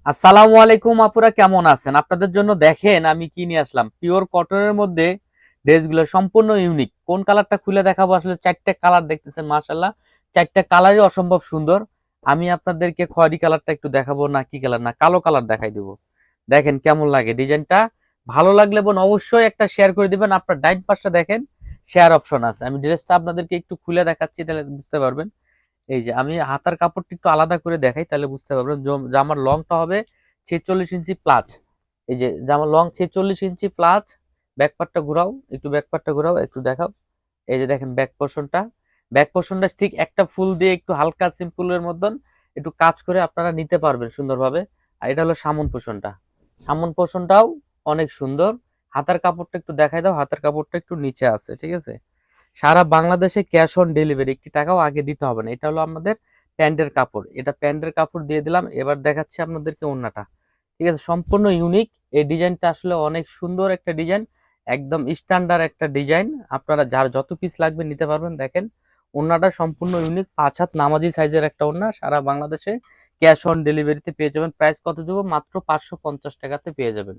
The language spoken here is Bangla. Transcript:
আসসালামু আলাইকুম আপুরা, কেমন আছেন? আপনাদের জন্য দেখেন আমি কি নিয়ে আসলাম। পিওর কটনের মধ্যে ড্রেসগুলো সম্পূর্ণ ইউনিক। কোন কালারটা খুলে দেখাবো? আসলে চারটা কালার দেখতেছেন, মাশাআল্লাহ চারটা কালারই অসম্ভব সুন্দর। আমি আপনাদেরকে খয়েরি কালারটা একটু দেখাবো, না কি কালার, না কালো কালার দেখাই দিব। দেখেন কেমন লাগে ডিজাইনটা। ভালো লাগলে বোন অবশ্যই একটা শেয়ার করে দিবেন। আপনার ডাইন পাশটা দেখেন, শেয়ার অপশন আছে। আমি ড্রেসটা আপনাদেরকে একটু খুলে দেখাচ্ছি, তাহলে বুঝতে পারবেন। এই যে আমি হাতার কাপড়টা একটু আলাদা করে দেখাই, তাহলে বুঝতে পারবেন। জামার লংটা হবে 46 ইঞ্চি প্লাস। এই যে জামার লং 46 ইঞ্চি প্লাস। ব্যাকপার্টটা ঘুরাও, একটু ব্যাকপার্টটা ঘুরাও, একটু দেখাও। এই যে দেখেন ব্যাক পোর্শনটা ঠিক একটা ফুল দিয়ে একটু হালকা সিম্পলের মতন একটু কাজ করে আপনারা নিতে পারবেন সুন্দরভাবে। আর এটা হলো সামন পোর্শনটাও অনেক সুন্দর। হাতার কাপড়টা একটু দেখাই দাও, হাতার কাপড়টা একটু নিচে আছে, ঠিক আছে। সারা বাংলাদেশে ক্যাশ অন ডেলিভারি, একটি টাকাও আগে দিতে হবে না। এটা হলো আমাদের প্যান্টের কাপড়, এটা প্যান্টের কাপড় দিয়ে দিলাম। এবার দেখাচ্ছি আপনাদেরকে ওড়নাটা, ঠিক আছে। সম্পূর্ণ ইউনিক এই ডিজাইনটা, আসলে অনেক সুন্দর একটা ডিজাইন, একদম স্ট্যান্ডার্ড একটা ডিজাইন। আপনারা যার যত পিস লাগবে নিতে পারবেন। দেখেন ওড়নাটা সম্পূর্ণ ইউনিক, 5 হাত নামাজি সাইজের একটা ওড়না। সারা বাংলাদেশে ক্যাশ অন ডেলিভারিতে পেয়ে যাবেন। প্রাইস কত দেবো? মাত্র 550 টাকাতে পেয়ে যাবেন।